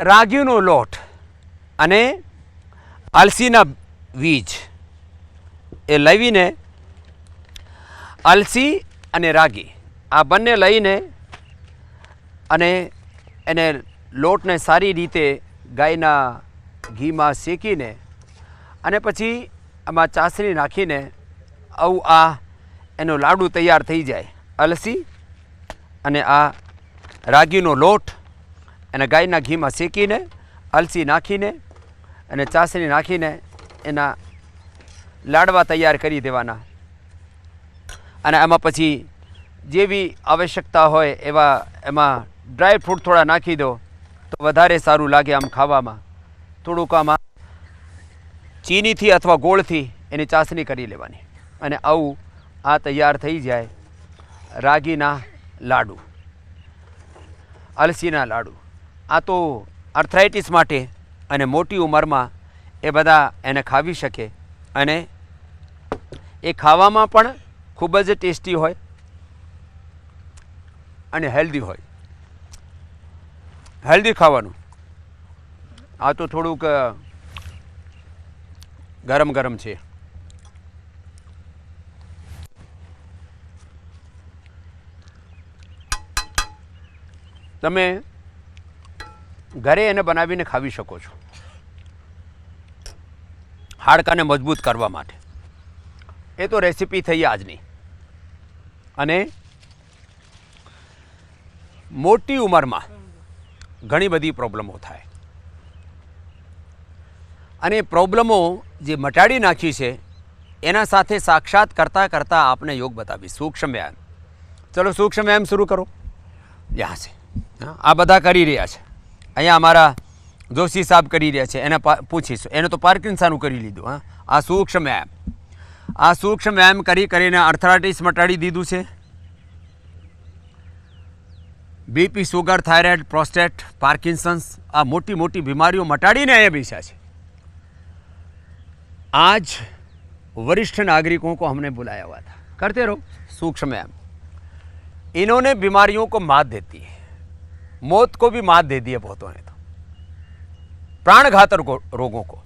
રાગીનો લોટ અને અલસીના બીજ એ લઈને અલસી અને રાગી આ બંને લઈને અને એને લોટને સારી રીતે ગાયના ઘીમાં શેકીને અને પછી આમાં ચાસણી નાખીને આવું આ એનો લાડુ તૈયાર થઈ જાય. અલસી અને આ રાગીનો લોટ અને ગાયના ઘીમાં શેકીને અલસી નાખીને અને ચાસણી નાખીને એના લાડવા તૈયાર કરી દેવાના અને આમાં પછી જેવી આવશ્યકતા હોય એવા એમાં ડ્રાય ફ્રૂટ થોડા નાખી દો તો વધારે સારું લાગે આમ ખાવામાં. થોડુંક આમાં ચીનીથી અથવા ગોળથી એની ચાસણી કરી લેવાની અને આવું આ તૈયાર થઈ જાય રાગીના લાડુ, અલસીના લાડુ. આ તો આર્થરાઇટિસ માટે અને મોટી ઉંમરમાં એ બધા એને ખાવી શકે અને એ ખાવામાં પણ ખૂબ જ ટેસ્ટી હોય અને હેલ્ધી હોય. હેલ્ધી ખાવાનું. આ તો થોડુંક ગરમ ગરમ છે. તમે ઘરે એને બનાવીને ખાવી શકો છો હાડકાને મજબૂત કરવા માટે. એ તો રેસીપી થઈ આજની. અને મોટી ઉંમરમાં ઘણી બધી પ્રોબ્લેમો થાય અને પ્રોબ્લેમો જે મટાડી નાખી છે એના સાથે સાક્ષાત કરતાં કરતાં આપને યોગ બતાવીશ. સૂક્ષ્મ વ્યાયામ. ચલો સૂક્ષ્મ વ્યાયામ શરૂ કરો. યહાં છે. આ બધા કરી રહ્યા છે. અહીંયા અમારા જોશી સાહેબ કરી રહ્યા છે. એને પૂછીશું. એને તો પાર્કિન્સનનું કરી લીધું. હા, આ સૂક્ષ્મ વ્યાયામ. આ સૂક્ષ્મ વ્યાયામ કરીને આર્થરાઇટિસ મટાડી દીધું છે. BP, sugar, thyroid, prostate, Parkinson's આ મોટી મોટી બીમારીઓ મટાડીને અહીંયા બેસ્યા છે. आज वरिष्ठ नागरिकों को हमने बुलाया हुआ था. करते रहो सूक्ष्म व्यायाम. इन्होंने बीमारियों को मात देती है, मौत को भी मात दे दी है बहुतों ने तो, प्राणघातक रोगों को.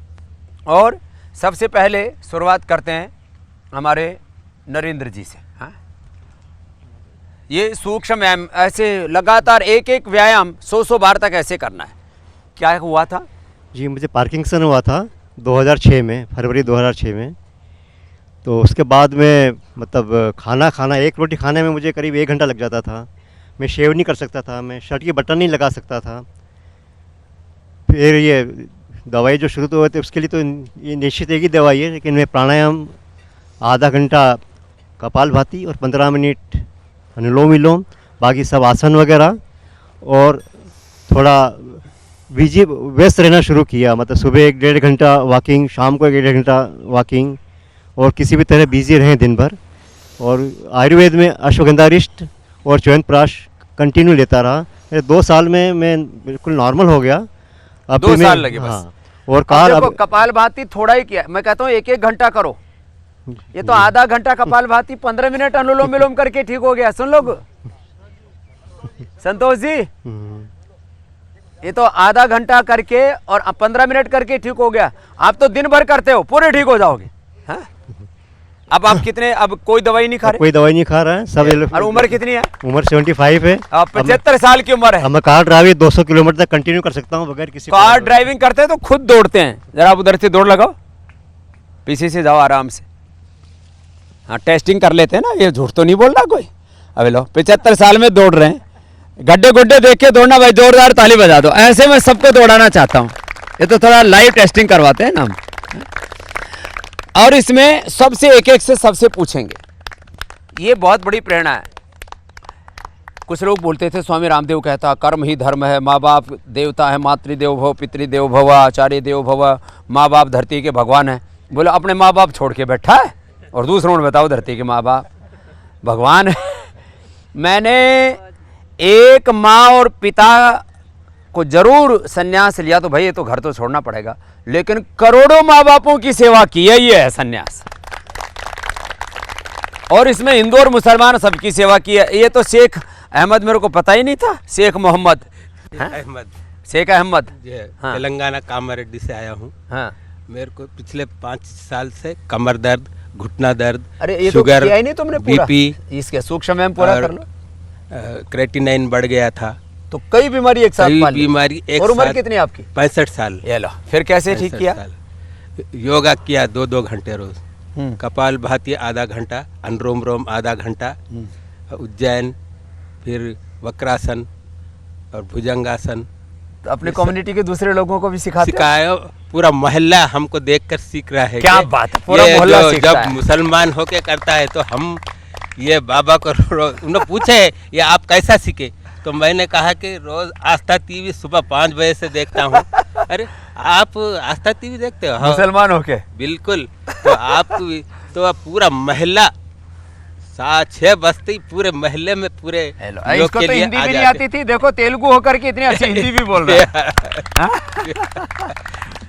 और सबसे पहले शुरुआत करते हैं हमारे नरेंद्र जी से. हाँ, ये सूक्ष्म व्यायाम ऐसे लगातार एक एक व्यायाम 100 बार तक ऐसे करना है. क्या हुआ था जी? मुझे पार्किंसन हुआ था 2006 में, फरवरी 2006 में. तो उसके बाद में मतलब खाना एक रोटी खाने में मुझे करीब 1 घंटा लग जाता था. मैं शेव नहीं कर सकता था, मैं शर्ट की बटन नहीं लगा सकता था. फिर ये दवाई जो शुरू तो हुए थे उसके लिए तो ये निश्चित एक ही दवाई है, लेकिन मैं प्राणायाम आधा घंटा कपालभाति और 15 मिनट अनुलोम विलोम, बाकी सब आसन वगैरह, और थोड़ा बिजी व्यस्त रहना शुरू किया. मतलब सुबह 1-1.5 घंटा वॉकिंग, शाम को 1-1.5 घंटा वॉकिंग, और किसी भी तरह बिजी रहें दिन भर. और आयुर्वेद में अश्वगंधारिष्ट और च्यवनप्राश कंटिन्यू लेता रहा. 2 साल में मैं बिल्कुल नॉर्मल हो गया. अब 2 साल लगे बस. हाँ, और देखो कपालभाति थोड़ा ही किया. मैं कहता हूँ 1-1 घंटा करो. ये तो आधा घंटा कपालभाति, 15 मिनट अनुलोम विलोम करके ठीक हो गया. सुन लो संतोष जी, ये तो आधा घंटा करके और 15 मिनट करके ठीक हो गया. आप तो दिन भर करते हो, पूरे ठीक हो जाओगे. हाँ? अब आप कितने, अब कोई दवाई नहीं खा रहे? कोई दवाई नहीं खा रहा है सब. और उम्र कितनी है? उम्र 75 है. 75 साल की उम्र है. अब मैं कार ड्राइविंग 200 किलोमीटर तक कंटिन्यू कर सकता हूँ बगैर किसी. कार ड्राइविंग करते हैं तो खुद दौड़ते हैं. जरा आप उधर से दौड़ लगाओ, पीछे से जाओ आराम से. हाँ, टेस्टिंग कर लेते हैं ना, ये झूठ तो नहीं बोल रहा कोई. अबे लो 75 साल में दौड़ रहे हैं. गड्ढे गुड्ढे देख के दौड़ना भाई, जोरदार ताली बजा दो. ऐसे मैं सबको दौड़ाना चाहता हूँ. ये तो थोड़ा लाइव टेस्टिंग करवाते हैं ना हम. और इसमें सबसे एक से सबसे पूछेंगे. ये बहुत बड़ी प्रेरणा है. कुछ लोग बोलते थे स्वामी रामदेव कहता कर्म ही धर्म है, माँ बाप देवता है, मातृदेव भव, पितृदेव भव, आचार्य देव भव, माँ बाप धरती के भगवान है. बोले अपने माँ बाप छोड़ के बैठा है और दूसरों ने बताओ धरती के माँ बाप भगवान है. मैंने एक माँ और पिता को जरूर संन्यास लिया तो भाई ये तो घर तो छोड़ना पड़ेगा, लेकिन करोड़ों माँ बापों की सेवा की है, ये है संन्यास. और इसमें हिंदू और मुसलमान सबकी सेवा की है. ये तो शेख अहमद मेरे को पता ही नहीं था. शेख मोहम्मद अहमद, शेख अहमद। हाँ। तेलंगाना कामारेड्डी से आया हूँ। हाँ। मेरे को पिछले 5 साल से कमर दर्द, घुटना दर्द, अरे ये शुगर, तो किया ही नहीं तुमने पूरा। बीपी, इसके सूक्ष्म व्यायाम पूरा कर लो। क्रेटिनाइन बढ़ गया था। तो कई बीमारी एक साथ कई पाल ली। बीमारी एक और उम्र साथ। कितनी है आपकी? 65 साल। ये लो, फिर कैसे ठीक 65 किया? साल। योगा किया 2-2 घंटे रोज। कपाल भाती आधा घंटा, अनुलोम विलोम आधा घंटा, उज्जैन, फिर वक्रासन और भुजंगासन। तो अपने कम्युनिटी के दूसरे लोगों को भी सिखाते हो? सिखाया। पूरा मोहल्ला हमको देखकर सीख रहा है। क्या कि बात है, पूरा ये मोहल्ला जो सीखता जब है। मुसलमान होके करता है तो हम ये बाबा को उन्होंने पूछे ये आप कैसा सीखे, तो मैंने कहा कि रोज आस्था टीवी सुबह 5 बजे से देखता हूँ। अरे आप आस्था टीवी देखते हो? हाँ। मुसलमान होके? बिल्कुल। तो आप तो आप पूरा महल्ला 7-6 बस्ती पूरे महल्ले में पूरे लोग इसको के तो लिए हिंदी आ भी नहीं जाते। आती थी, देखो तेलुगु होकर के इतनी अच्छी हिंदी भी बोल रहा है। हाँ?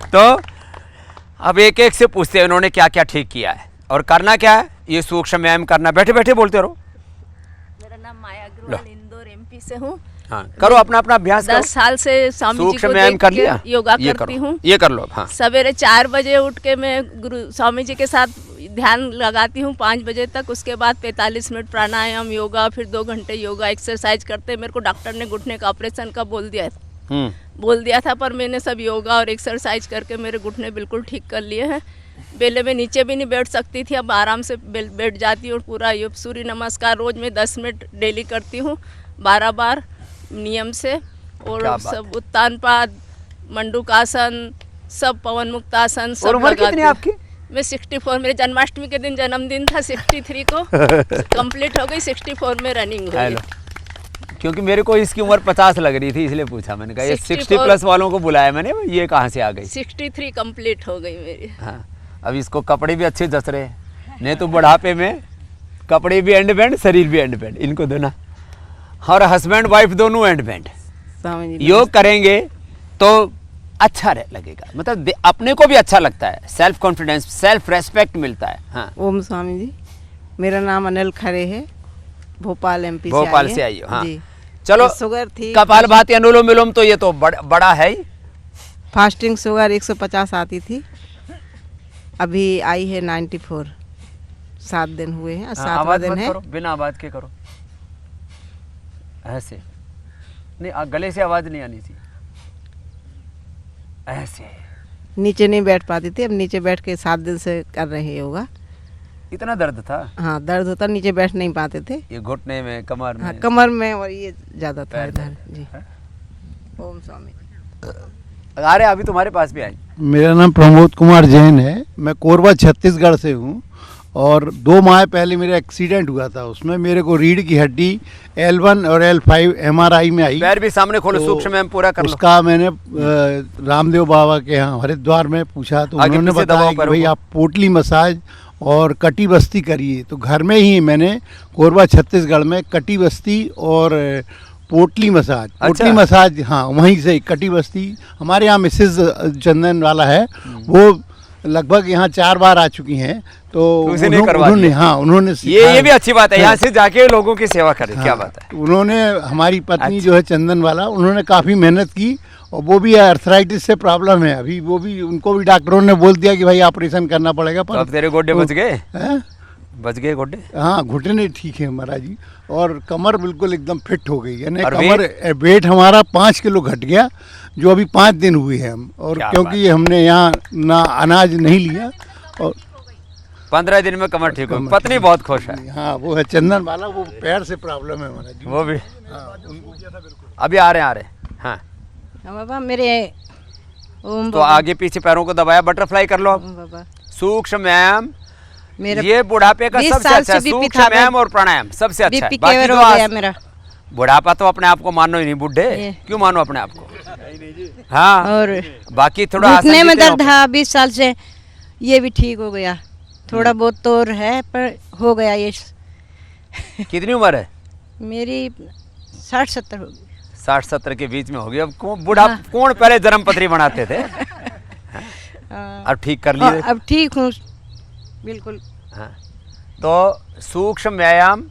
तो अब एक एक से पूछते हैं उन्होंने क्या क्या ठीक किया है और करना क्या है। ये सूक्ष्म व्यायाम करना, बैठे बैठे बोलते रहो। मेरा नाम माया अग्रवाल, इंदौर एमपी से हूँ। हाँ, करो अपना अपना अभ्यास करो। 10 साल से स्वामी जी सूक्ष्म को व्यायाम देख कर के लिया? योगा ये करती करो, हूँ। ये कर लो। हाँ। सवेरे 4 बजे उठ के मैं गुरु स्वामी जी के साथ ध्यान लगाती हूँ 5 बजे तक। उसके बाद 45 मिनट प्राणायाम, योगा, फिर 2 घंटे योगा एक्सरसाइज करते। मेरे को डॉक्टर ने घुटने का ऑपरेशन का बोल दिया था, पर मैंने सब योगा और एक्सरसाइज करके मेरे घुटने बिल्कुल ठीक कर लिए हैं। पहले मैं नीचे भी नहीं बैठ सकती थी, अब आराम से बैठ जाती हूँ। पूरा ये सूर्य नमस्कार रोज मैं 10 मिनट डेली करती हूँ, 12 बार नियम से। और क्या बात सब उत्तान पाद, मंडूकासन, सब पवन मुक्तासन सब और उम्र लगाती कितनी हूँ। आपकी? मैं 64, मेरे जन्माष्टमी के दिन जन्मदिन था 63 को कंप्लीट हो गई, 64 में रनिंग हो गई। क्योंकि मेरे को इसकी उम्र 50 लग रही थी, इसलिए पूछा मैंने। कहा ये 60 प्लस वालों को बुलाया मैंने, ये कहाँ से आ गई? 63 कंप्लीट हो गई मेरी। हाँ, अब इसको कपड़े भी अच्छे जच रहे हैं, नहीं तो बुढ़ापे में कपड़े भी एंड बैंड, शरीर भी एंड बैंड, इनको देना। और हस्बैंड वाइफ दोनों एंड बैंड। योग करेंगे तो अच्छा लगेगा, मतलब अपने को भी अच्छा लगता है, सेल्फ कॉन्फिडेंस, सेल्फ रेस्पेक्ट मिलता है। हाँ। ओम स्वामी जी, मेरा नाम अनिल खरे है, भोपाल एमपी से भोपाल से आई हो। हाँ। जी। चलो, शुगर थी, कपाल भाती, अनुलोम विलोम तो ये तो बड़ा है ही। फास्टिंग शुगर 150 आती थी, अभी आई है 94। 7 दिन हुए हैं, 7वां आवाज दिन मत है। करो, बिना आवाज के करो, ऐसे नहीं, गले से आवाज नहीं आनी चाहिए, ऐसे। नीचे नहीं बैठ पाती थी, अब नीचे बैठ के 7 दिन से कर रहे हैं योगा। इतना दर्द था? हाँ, दर्द होता, नीचे बैठ नहीं पाते थे। ये घुटने में, कमर में? हाँ, कमर में, और ये ज़्यादा था पैर इधर। में। जी। ओम स्वामी। अरे अभी तुम्हारे पास भी आई। मेरा नाम प्रमोद कुमार जैन है, मैं कोरबा छत्तीसगढ़ से हूँ। और 2 माह पहले मेरा एक्सीडेंट हुआ था, उसमें मेरे को रीढ़ की हड्डी L1 और L5 MRI में आई। पैर भी सामने खोलो, तो सूक्ष्म व्यायाम पूरा कर लो। उसका मैंने रामदेव बाबा के यहाँ हरिद्वार में पूछा, तो आगे उन्होंने पीछे बताया दबाओ कि पैरों भाई को। आप पोटली मसाज और कटी बस्ती करिए। तो घर में ही मैंने कोरबा छत्तीसगढ़ में कटी बस्ती और पोटली मसाज, पोटली मसाज, हाँ वहीं से कटी बस्ती। हमारे यहाँ मिसेज चंदन वाला है, वो लगभग यहाँ 4 बार आ चुकी हैं। तो उन्होंने, हाँ उन्होंने ये भी अच्छी बात है, यहाँ से जाके लोगों की सेवा करें। हाँ, क्या बात है। उन्होंने, हमारी पत्नी अच्छा। जो है चंदन वाला, उन्होंने काफ़ी मेहनत की, और वो भी अर्थराइटिस से प्रॉब्लम है अभी। वो भी, उनको भी डॉक्टरों ने बोल दिया कि भाई ऑपरेशन करना पड़ेगा। तो अब तेरे गोड्डे बच गए? हैं? बच गए गोड्डे? हाँ, घुटने ठीक है महाराज जी, और कमर बिल्कुल एकदम फिट हो गई। यानी और कमर वेट हमारा 5 किलो घट गया, जो अभी 5 दिन हुए हैं हम। और क्योंकि हमने यहाँ ना अनाज नहीं लिया, और 15 दिन में कमर ठीक हो। पत्नी बहुत खुश है। हाँ, वो है चंदन वाला, वो पैर से प्रॉब्लम है महाराज जी। वो भी हाँ, अभी आ रहे हैं। हाँ, बाबा मेरे ओम तो आगे पीछे पैरों को दबाया, बटरफ्लाई कर लो। ओम बाबा सूक्ष्म व्यायाम, मेरा ये बुढ़ापे का 20 सबसे साल अच्छा है। से बीपी सूक्ष्म था, व्यायाम और प्राणायाम सबसे अच्छा है। बीपी बाकी केवर तो हो गया मेरा। बुढ़ापा तो अपने आप को मानो ही नहीं, बुढ़े ये। क्यों मानो अपने आप को? हाँ, और बाकी थोड़ा घुटने आसन में जितने दर्द था 20 साल से, ये भी ठीक हो गया। थोड़ा बहुत तो और है, पर हो गया ये। कितनी उम्र है? मेरी 60-70 हो गई। 60-70 के बीच में होगी। अब बुढ़ा कौन पहले जन्म पत्री बनाते थे? अब ठीक कर लिए। अब ठीक हूँ बिल्कुल। हाँ, तो सूक्ष्म व्यायाम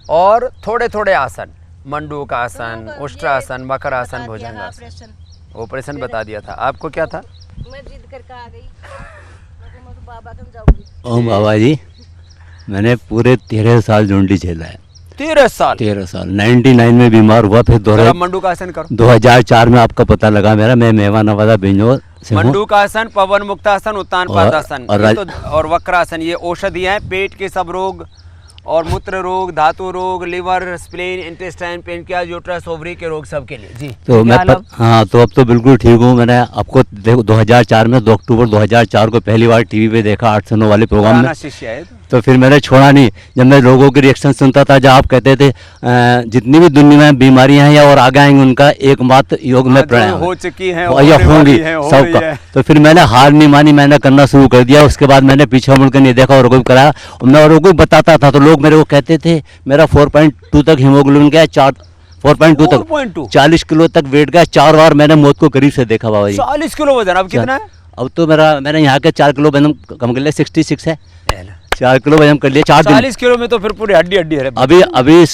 और थोड़े थोड़े आसन, मंडूक आसन, उष्ट्रासन, मकरासन, भुजंगासन। ऑपरेशन बता दिया था। आपको क्या था? मैं जिद करके आ गई, मैं तो बाबा के जाऊंगी। ओ बाबा जी, मैंने पूरे 13 साल जोंडी झेला है। 13 साल? 13 साल। 99 में बीमार हुआ, फिर जरा मंडूकासन करो। 2004 में आपका पता लगा मेरा। मैं मेवानावादा बिजनौर से हूँ। मंडूकासन, पवन मुक्तासन, उत्तान पादासन और वक्रासन, ये औषधियाँ हैं पेट के सब रोग और मूत्र रोग, धातु रोग, liver, spleen, intestine, pancreas, uterus, ovary के रोग सबके लिए। जी तो मैं क्या हाँ, तो अब तो बिल्कुल ठीक हूँ। मैंने आपको देखो 2004 में 2 अक्टूबर 2004 को पहली बार टीवी पे देखा 8 से 9 वाले प्रोग्राम में। शिष्य है तो फिर मैंने छोड़ा नहीं। जब मैं लोगों के रिएक्शन सुनता था, जब आप कहते थे जितनी भी दुनिया में बीमारियां हैं या और आगे आएंगे उनका एकमात्र योग में प्राणायाम हो चुकी है या होंगी सबका। तो फिर मैंने हार नहीं मानी, मैंने करना शुरू कर दिया। उसके बाद मैंने पीछे मुड़कर नहीं देखा और को भी कराया। और मैं औरों को बताता था तो लोग मेरे को कहते थे मेरा 4.2 तक हीमोग्लोबिन गया, 4.2 तक 40 किलो तक वेट गया। 4 बार मैंने मौत को करीब से देखा बाबा जी। 40 किलो वजन, अब कितना है? अब तो मैंने यहाँ के 4 किलो वजन कम कर लिया, 66 है। 4 किलो वजन कर लिया 4 दिन। 40 किलो में तो फिर पूरी हड्डी है। अभी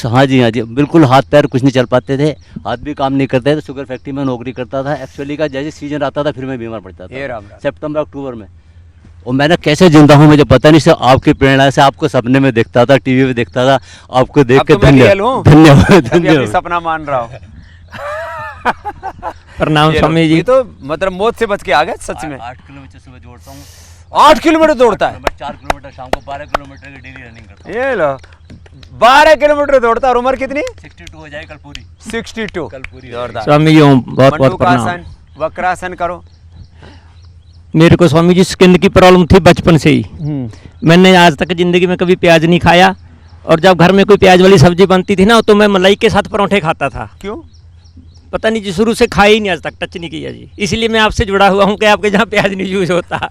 हाँ जी बिल्कुल, हाथ पैर कुछ नहीं चल पाते थे, हाथ भी काम नहीं करते थे। शुगर फैक्ट्री में नौकरी करता था। एक्चुअली का जैसे सीजन आता था फिर मैं बीमार पड़ जाता था, सितंबर अक्टूबर में। और मैंने कैसे जिंदा हूँ मुझे पता नहीं, सिर्फ आपकी प्रेरणा से। आपको सपने में देखता था, टीवी पे देखता था, आपको देख के धन्यवाद। सपना मान रहा हूँ। प्रणाम स्वामी जी। तो मतलब मौत से बच के आ गए सच में। 8 किलोमीटर सुबह दौड़ता हूँ। 8 किलोमीटर दौड़ता है? 4 किलोमीटर शाम को, 12 किलोमीटर की डेली रनिंग करता हूँ। ये लो 12 किलोमीटर दौड़ता। और उम्र कितनी? 62 हो जाए कल पूरी। 62 कल पूरी। जोरदार। स्वामी जी बहुत बहुत प्रणाम। मंडूकासन, वक्रासन करो। मेरे को स्वामी जी स्किन की प्रॉब्लम थी बचपन से ही। मैंने आज तक जिंदगी में कभी प्याज नहीं खाया, और जब घर में कोई प्याज वाली सब्जी बनती थी ना तो मैं मलाई के साथ परोठे खाता था। क्यों? पता नहीं जी, शुरू से खाया ही नहीं, आज तक टच नहीं किया जी। इसलिए मैं आपसे जुड़ा हुआ हूँ कि आपके जहाँ प्याज नहीं यूज होता।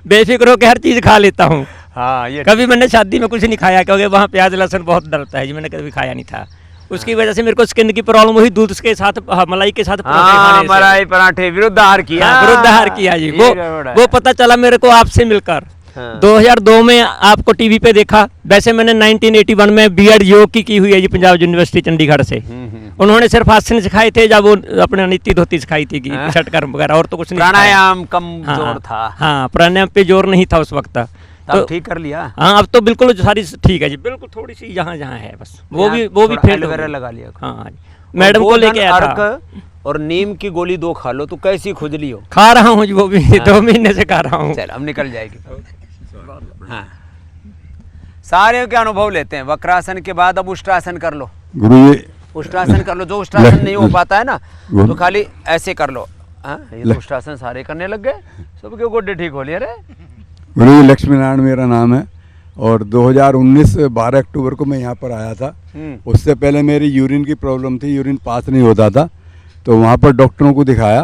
बेफिक्र होकर हर चीज़ खा लेता हूँ। हाँ, ये कभी मैंने शादी में कुछ नहीं खाया क्योंकि वहाँ प्याज लहसुन बहुत डरता है जी, मैंने कभी खाया नहीं था। उसकी वजह से मेरे को स्किन की प्रॉब्लम हुई, दूध के साथ मलाई के साथ पराठे खाने से। मलाई पराठे विरुद्धाहार किया। हाँ, विरुद्धाहार किया जी। वो पता चला मेरे को आपसे मिलकर। 2002 में आपको टीवी पे देखा। वैसे मैंने 1981 में बीएड योग की हुई है जी, पंजाब यूनिवर्सिटी चंडीगढ़ से। उन्होंने सिर्फ आसन सिखाए थे, जब वो अपने नीति धोती सिखाई थी, षटकर्म वगैरह, और तो कुछ नहीं। प्राणायाम कम जोर था। हाँ, प्राणायाम पे जोर नहीं था उस वक्त। तो ठीक कर लिया। हाँ, अब तो बिल्कुल सारी ठीक है जी, बिल्कुल थोड़ी सी जहाँ जहाँ है बस वो भी फेल वगैरह लगा लिया। हाँ, मैडम को लेके आया था। और नीम की गोली 2 खा लो तो कैसी खुजली हो। खा रहा हूँ जी, वो भी 2 महीने से खा रहा हूँ। चल अब निकल जाएगी। हाँ, सारे के अनुभव लेते हैं। वक्रासन के बाद अब उष्ट्रासन कर लो। गुरु जी उष्ट्रासन कर लो। जो उष्ट्रासन नहीं हो पाता है ना तो खाली ऐसे कर लो। हाँ, ये तो उष्ट्रासन सारे करने लग गए, सबके गोड्डे ठीक हो लिए। गुरु जी लक्ष्मी नारायण मेरा नाम है, और 2019 12 अक्टूबर को मैं यहाँ पर आया था। उससे पहले मेरी यूरिन की प्रॉब्लम थी, यूरिन पास नहीं होता था। तो वहाँ पर डॉक्टरों को दिखाया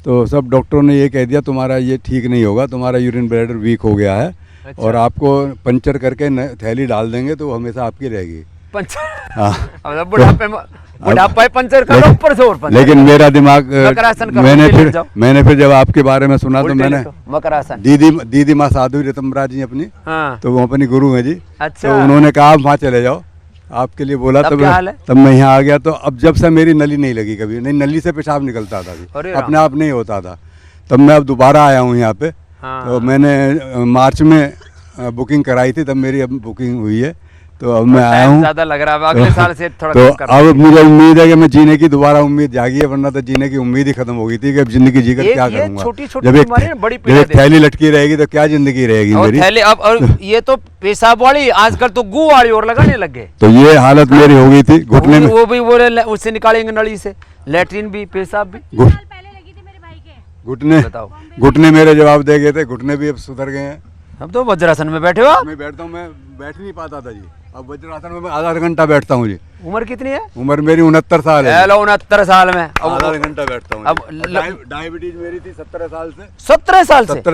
तो सब डॉक्टरों ने ये कह दिया तुम्हारा ये ठीक नहीं होगा, तुम्हारा यूरिन ब्लैडर वीक हो गया है। अच्छा। और आपको पंचर करके थैली डाल देंगे तो हमेशा आपकी रहेगी। पंचर? हाँ, बुढ़ापा पंचर करो ऊपर से और पंचर। लेकिन मेरा दिमाग मैंने फिर जब आपके बारे में सुना तो मैंने मकरासन दीदी माँ साधु रितम्बरा जी अपनी, हाँ। तो वो अपनी गुरु हैं जी। अच्छा। तो उन्होंने कहा आप वहाँ चले जाओ, आपके लिए बोला। तब मैं यहाँ आ गया। तो अब जब से मेरी नली नहीं लगी कभी, नहीं नली से पेशाब निकलता था, अपने आप नहीं होता था। तब मैं अब दोबारा आया हूँ यहाँ पे। तो मैंने मार्च में बुकिंग कराई थी, तब मेरी अब बुकिंग हुई है। तो अब मैं आया हूँ। ज़्यादा लग रहा है, अगले साल से थोड़ा तो अब मुझे उम्मीद है कि मैं जीने की दोबारा उम्मीद जागी है, वरना तो जीने की उम्मीद ही खत्म हो गई थी कि अब जिंदगी जीकर क्या करूंगा। जब एक थैली लटकी रहेगी तो क्या जिंदगी रहेगी मेरी। थैली अब और ये तो पेशाब वाली, आजकल तो गू वाली और लगाने लग गए। तो ये हालत मेरी हो गई थी घुटने में। वो भी बोले उससे निकालेंगे नली से, लेटरिन भी पेशाब भी। घुटने मेरे जवाब दे गए थे, घुटने भी अब सुधर गए हैं। अब तो वज्रासन में बैठे हो। मैं बैठता हूँ, मैं बैठ नहीं पाता था जी, अब वज्रासन में मैं आधा घंटा बैठता हूँ जी। उम्र कितनी है? उम्र मेरी 69 साल है। 69 साल में आधा घंटा बैठता हूँ। अब डायबिटीज मेरी थी 17 साल से। 17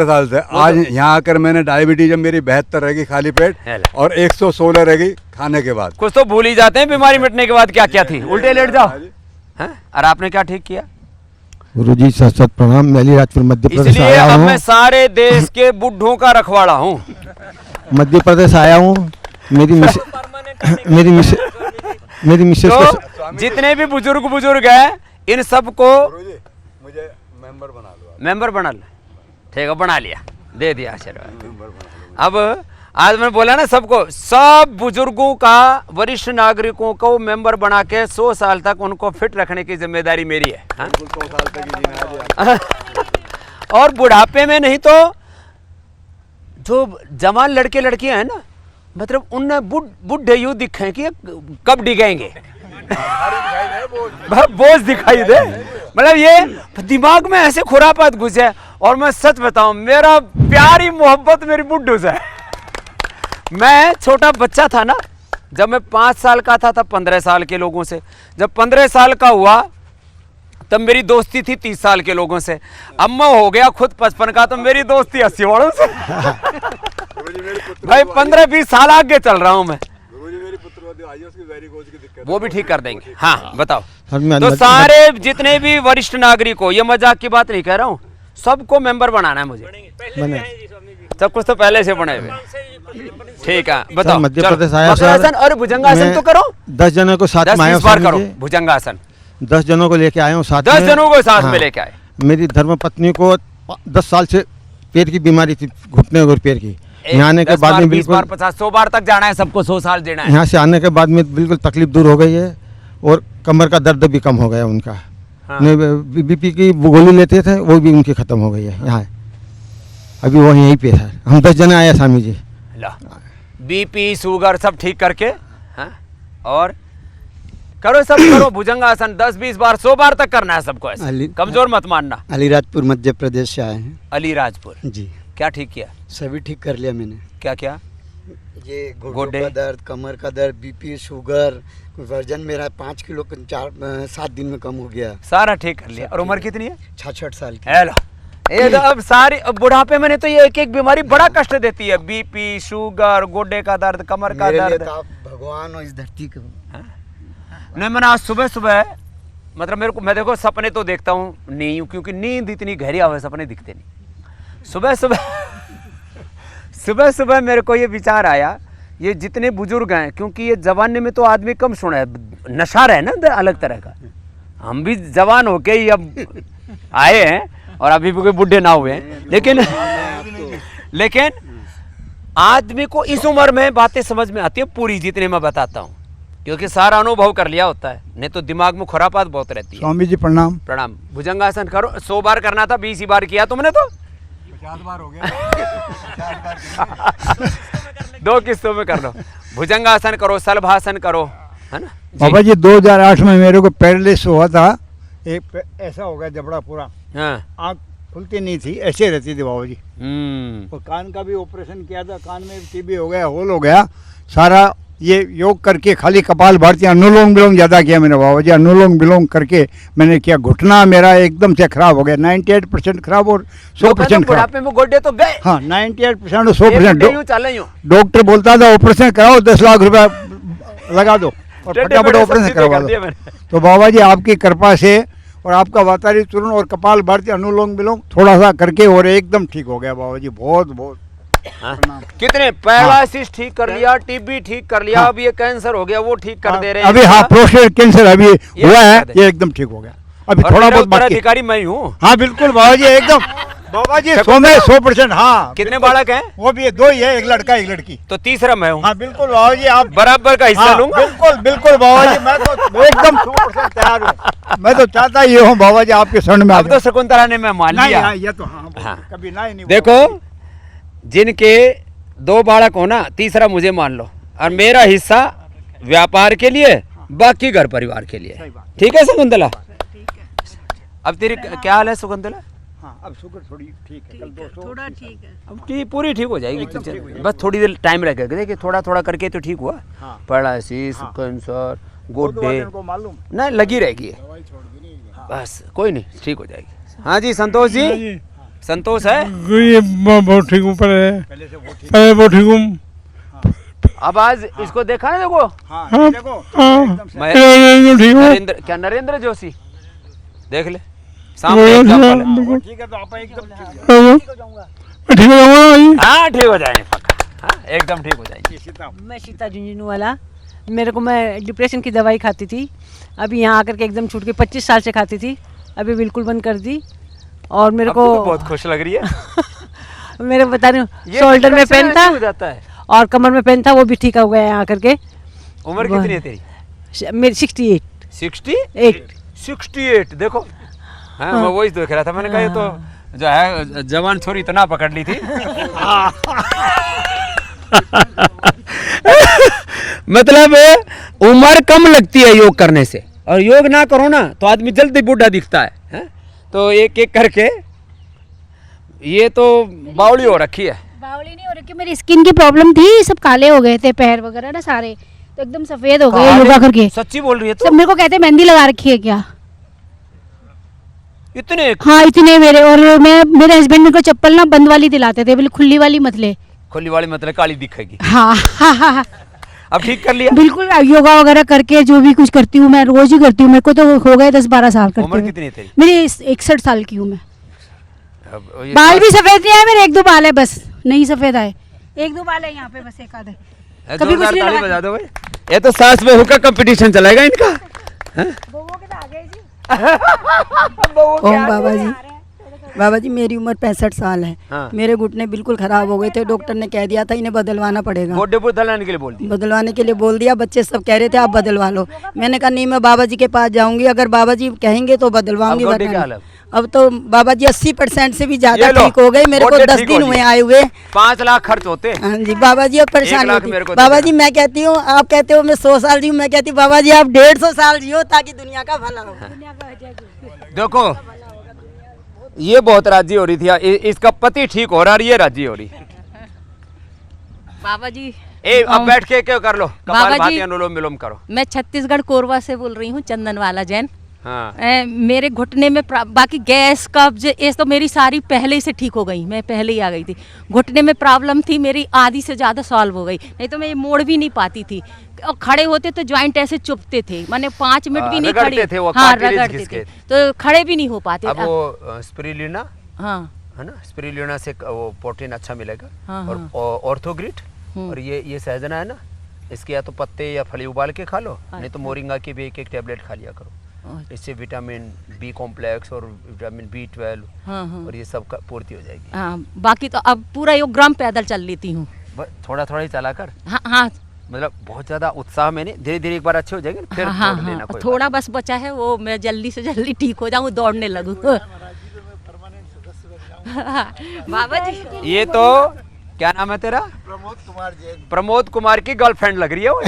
साल से आज यहाँ आकर मैंने डायबिटीज मेरी 72 रहेगी खाली पेट, और 116 रहेगी खाने के बाद। कुछ तो भूल ही जाते हैं बीमारी मिटने के बाद क्या क्या थी। उल्टे लेट जाओ। और आपने क्या ठीक किया? गुरु जी सत सत प्रणाम। मैं अलीराजपुर मध्य प्रदेश आया हूँ। मैं सारे देश के बुढ़ों का रखवाला हूँ। मध्य प्रदेश आया हूँ। मेरी मिसेस जितने भी बुजुर्ग हैं इन सबको मेंबर बना लो, ठीक है, बना लिया, दे दिया आशीर्वाद। अब आज मैंने बोला ना सबको, सब बुजुर्गों का, वरिष्ठ नागरिकों को मेंबर बना के 100 साल तक उनको फिट रखने की जिम्मेदारी मेरी है, हाँ? 100 साल तक ही जीना है। और बुढ़ापे में नहीं तो जो जवान लड़के लड़कियां हैं ना, मतलब उनने बुढ़े यूं दिखे कि कब डिगेंगे, बोझ दिखाई दे, मतलब ये दिमाग में ऐसे खुरापात घुसे। और मैं सच बताऊं, मेरा प्यारी मोहब्बत मेरी बुड्ढू से। मैं छोटा बच्चा था ना, जब मैं 5 साल का था तब 15 साल के लोगों से, जब 15 साल का हुआ तब मेरी दोस्ती थी 30 साल के लोगों से, अब मैं हो गया खुद 55 का तो मेरी दोस्ती 80 वालों से। भाई 15-20 साल आगे चल रहा हूं मैं। वो भी ठीक कर देंगे, हाँ बताओ। तो सारे जितने भी वरिष्ठ नागरिक हो, ये मजाक की बात नहीं कह रहा हूँ, सबको मेंबर बनाना है मुझे। सब कुछ तो पहले से बने हुए, ठीक है, बताओ। मध्य प्रदेश आया सर, और भुजंगासन तो करो, 10 जनों को साथ में आया, 10-20 बार करो भुजंगासन, 10 जनों को लेके आया हूँ साथ 10 में। जनों को साथ में हाँ। लेके आए। मेरी धर्मपत्नी को 10 साल से पेट की बीमारी थी, घुटने और पैर की। यहाँ आने के बाद में 20 बार, बिल्कुल 50-100 बार तक जाना है सबको, 100 साल जीना है। यहाँ से आने के बाद में बिल्कुल तकलीफ दूर हो गई है और कमर का दर्द भी कम हो गया उनका। हाँ। बीपी की गोली लेते थे, वो भी उनकी ख़त्म हो गई है यहाँ। अभी वो यहीं पे है, हम 10 जने आए स्वामी जी। बीपी शुगर सब ठीक करके, हाँ? और करो, सब करो भुजंगासन 10-20 बार, 100 बार तक करना है सबको, ऐसे कमजोर मत मानना। अलीराजपुर मध्य प्रदेश से आए हैं। अलीराजपुर जी। क्या ठीक किया? सभी ठीक कर लिया मैंने। क्या क्या? ये घुटनों का दर्द, कमर का दर्द, बीपी, शुगर, वजन मेरा 5 किलो 7 दिन में कम हो गया। सारा ठीक कर लिया। और उम्र कितनी है? 66 साल की। हेलो, ये तो अब सारी, अब बुढ़ापे में तो ये एक बीमारी बड़ा कष्ट देती है, बीपी, शुगर, गोडे का दर्द, कमर का दर्द। आप भगवान हो इस धरती के। नहीं, मैंने आज सुबह मतलब मेरे को, मैं देखो सपने तो देखता हूँ नहीं, क्योंकि नींद इतनी गहरी आवे, सपने दिखते नहीं। सुबह मेरे को ये विचार आया, ये जितने बुजुर्ग हैं, क्योंकि ये जवानी में तो आदमी कम सुना है, नशा है ना अलग तरह का। हम भी जवान होके ही अब आए हैं और अभी भी कोई बुढ़े ना हुए हैं, लेकिन आदमी को इस उम्र में बातें समझ में आती है पूरी, जितने मैं बताता हूँ, क्योंकि सारा अनुभव कर लिया होता है, नहीं तो दिमाग में खुरापात बहुत रहती है। स्वामी जी प्रणाम। प्रणाम। भुजंगासन करो, 100 बार करना था, 20 ही बार किया तुमने तो। 50 बार हो गया। 2 किस्तों में कर लो। भुजंगासन करो, सलभासन करो, है ना बाबा जी। 2008 में मेरे को पैरालिसिस हुआ था, एक ऐसा हो गया जबड़ा पूरा, हाँ। आँख खुलती नहीं थी, ऐसे रहती थी बाबा जी। और कान का भी ऑपरेशन किया था, कान में टीबी हो गया, होल हो गया सारा। ये योग करके खाली कपाल भारती, अनुलोम विलोम ज़्यादा किया मैंने बाबा जी, अनुलोम विलोम करके मैंने किया। घुटना मेरा एकदम से खराब हो गया, 98% खराब और 100% खराब। में गोड्डे तो गए। हाँ, 98% और 100%। डॉक्टर बोलता था ऑपरेशन कराओ, 10 लाख रुपया लगा दो और फटाफट ऑपरेशन करवा दो। तो बाबा जी आपकी कृपा से और आपका वातावरण चूर्ण और कपाल भारती, अनुलोम विलोम थोड़ा सा करके और एकदम ठीक हो गया बाबा जी। बहुत बहुत कितने पैरालिसिस ठीक कर लिया, टीबी ठीक कर लिया, अब ये कैंसर हो गया वो ठीक कर दे रहे हैं। अभी हाँ, प्रोस्टेट कैंसर अभी हुआ है, ये एकदम ठीक हो गया। अभी थोड़ा बहुत बाकी। अधिकारी मैं हूँ। हाँ बिल्कुल बाबा जी, एकदम बाबा जी 100%। हाँ। कितने बालक हैं? वो भी 2 ही है, एक लड़का एक लड़की। तो तीसरा मैं हूँ। हाँ बिल्कुल बाबा जी, आप बराबर का हिस्सा लूंगा। बिल्कुल बाबा जी, मैं तो एकदम 100% तैयार हूँ। मैं तो चाहता ये हूँ बाबा जी आपके शरण में। अब तो शकुंतला ने मैं मान लिया। ये तो हाँ, कभी ना ही नहीं। देखो, जिनके 2 बालक हो ना, तीसरा मुझे मान लो, और मेरा हिस्सा व्यापार के लिए, बाकी घर परिवार के लिए। ठीक है शकुंतला? अब तेरी क्या हाल है शकुंतला? हाँ, अब शुगर थोड़ी ठीक है, कल 200 थोड़ा ठीक है, अब पूरी ठीक हो जाएगी। बस थोड़ी देर टाइम लगेगा, देखिए थोड़ा थोड़ा करके तो ठीक हुआ। पैरालिसिस, कैंसर, गोड्डे नहीं लगी रहेगी, बस कोई नहीं, ठीक हो जाएगी। हाँ जी संतोष जी, संतोष है? बहुत ठीक हूँ, पहले बहुत ठीक हूँ। अब आज इसको देखा है, देखो ठीक क्या नरेंद्र जोशी, देख ले सामने एग्जांपल है। ठीक है, तो आप एकदम हाँ ठीक हो जाएंगे, हाँ एकदम ठीक हो जाएंगे। मैं सीता झुंझुनूवाला, मैं डिप्रेशन की दवाई खाती थी, अभी यहाँ आकर के एकदम छूट गई। 25 साल से खाती थी, अभी बिल्कुल बंद कर दी। और मेरे अब को तो बहुत खुश लग रही है। मेरे को बता रही हूँ, ये शोल्डर में infection पेन ऐसे हो था जाता है। और कमर में पेन था, वो भी ठीक हो गया यहाँ करके। उम्र कितनी है तेरी? मेरी 68। 68 देखो। हाँ, मैं वही देख रहा था, मैंने कहा ये तो जो है जवान छोरी इतना पकड़ ली थी। मतलब उम्र कम लगती है योग करने से, और योग ना करो ना तो आदमी जल्दी बूढ़ा दिखता है? तो एक एक करके ये तो बावली हो रखी है। बावली नहीं हो रखी, मेरी स्किन की प्रॉब्लम थी, सब काले हो गए थे पैर वगैरह ना सारे, तो एकदम सफेद हो गए योगा करके। सच्ची बोल रही है? सब मेरे को कहते मेहंदी लगा रखी है क्या? इतने? हाँ इतने मेरे। और मेरे हस्बैंड मेरे को चप्पल ना बंद वाली दिलाते थे, बोले खुली वाली मत ले। खुली वाली मतलब काली दिखेगी। हाँ हाँ हाँ। अब ठीक कर लिया? बिल्कुल, योगा वगैरह करके जो भी कुछ करती हूँ मैं, रोज ही करती हूँ। मेरे को तो हो गए 10-12 साल करते हुए। उम्र कितनी है तेरी? मेरी 61 साल की हूँ मैं। अब बाल भी सफेद नहीं आए मेरे, 1-2 बाल है बस, नहीं सफेद आए, 1-2 बाल है यहाँ पे बस, एक आधे। कभी कुछ नहीं लगा। बजा दो भाई, ये तो सास बहू का कंपटीशन चलेगा इनका। ओम बाबा जी, बाबा जी मेरी उम्र 65 साल है। हाँ। मेरे घुटने बिल्कुल खराब हो गए थे, डॉक्टर ने कह दिया था इन्हें बदलवाना पड़ेगा। गोड्डे बदलवाने के लिए बोल दिया? बदलवाने के लिए बोल दिया, बच्चे सब कह रहे थे आप बदलवा लो। मैंने कहा नहीं, मैं बाबा जी के पास जाऊंगी, अगर बाबा जी कहेंगे तो बदलवाऊंगी। अब गोड्डे क्या हाल है? अब तो बाबा जी 80% से भी ज्यादा ये लो, ठीक हो गए। मेरे को गोड्डे 10 ठीक दिन हो हुए गए। आए हुए। 5 लाख खर्च होते। हाँ जी बाबा जी, अब 1 परेशानी लाख होती। मेरे को दे बाबा देना। जी मैं कहती हूँ, आप कहते हो मैं 100 साल जीऊँ, मैं कहती हूँ बाबा जी आप 150 साल जियो ताकि दुनिया का भला हो। देखो ये बहुत राजी हो रही थी, इसका पति ठीक हो रहा है, ये राजी हो रही। बाबा जी अब बैठ के क्यों कर लो, बाबा कपालभाति जी, अनुलोम विलोम करो। मैं छत्तीसगढ़ कोरबा से बोल रही हूँ, चंदनवाला जैन। हाँ। मेरे घुटने में बाकी गैस कब्ज ये तो मेरी सारी पहले ही से ठीक हो गई, मैं पहले ही आ गई थी। घुटने में प्रॉब्लम थी मेरी, आधी से ज़्यादा सॉल्व हो गई, नहीं तो मैं ये मोड़ भी नहीं पाती थी। और खड़े होते तो ज्वाइंट ऐसे चुभते थे, मैंने 5 मिनट भी नहीं खड़ी। थे वो, हाँ रगड़ते थे, तो खड़े भी नहीं हो पाते। अब वो स्पिरुलिना, हाँ है ना, स्पिरुलिना से वो प्रोटीन अच्छा मिलेगा। हाँ, और ऑर्थोग्रिट और ये सहजना है ना, इसके या तो पत्ते या फली उबाल के खा लो, नहीं तो मोरिंगा की भी 1-1 टैबलेट खा लिया करो। इससे विटामिन बी कॉम्प्लेक्स और विटामिन B12 और ये सब का पूर्ति हो जाएगी। हाँ, बाकी तो अब पूरा 1 ग्राम पैदल चल लेती हूँ। थोड़ा थोड़ा ही चला कर। हाँ हाँ, मतलब बहुत ज्यादा उत्साह में नहीं, धीरे धीरे एक बार अच्छे हो जाएंगे फिर हाँ, दौड़ लेना। हाँ, कोई थोड़ा बस बचा है, वो मैं जल्दी से जल्दी ठीक हो जाऊँ, दौड़ने लगूँ। बाबा जी ये तो क्या नाम है तेरा? प्रमोद कुमार जैन। प्रमोद कुमार की गर्लफ्रेंड लग रही है वो।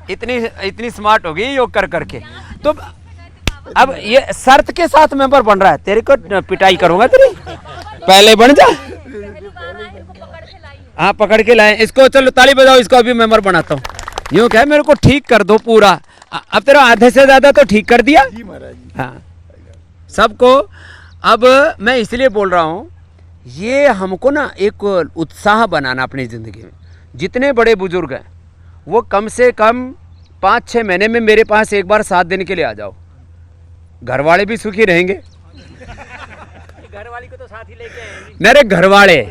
इतनी स्मार्ट हो गई योग कर करके। तो अब ये शर्त के साथ मेंबर बन रहा है, तेरे को पिटाई करूंगा तेरी, पहले बन जा। हाँ पकड़ के लाए इसको, चलो ताली बजाओ, इसको अभी मेंबर बनाता हूँ। यूँ क्या मेरे को ठीक कर दो पूरा। अब तेरा आधे से ज्यादा तो ठीक कर दिया। हाँ सबको। अब मैं इसलिए बोल रहा हूँ, ये हमको ना एक उत्साह बनाना अपनी ज़िंदगी में। जितने बड़े बुजुर्ग हैं वो कम से कम 5-6 महीने में मेरे पास एक बार 7 दिन के लिए आ जाओ, घर वाले भी सुखी रहेंगे। घर वाली को तो साथ ही लेके आएंगे। मेरे घर वाले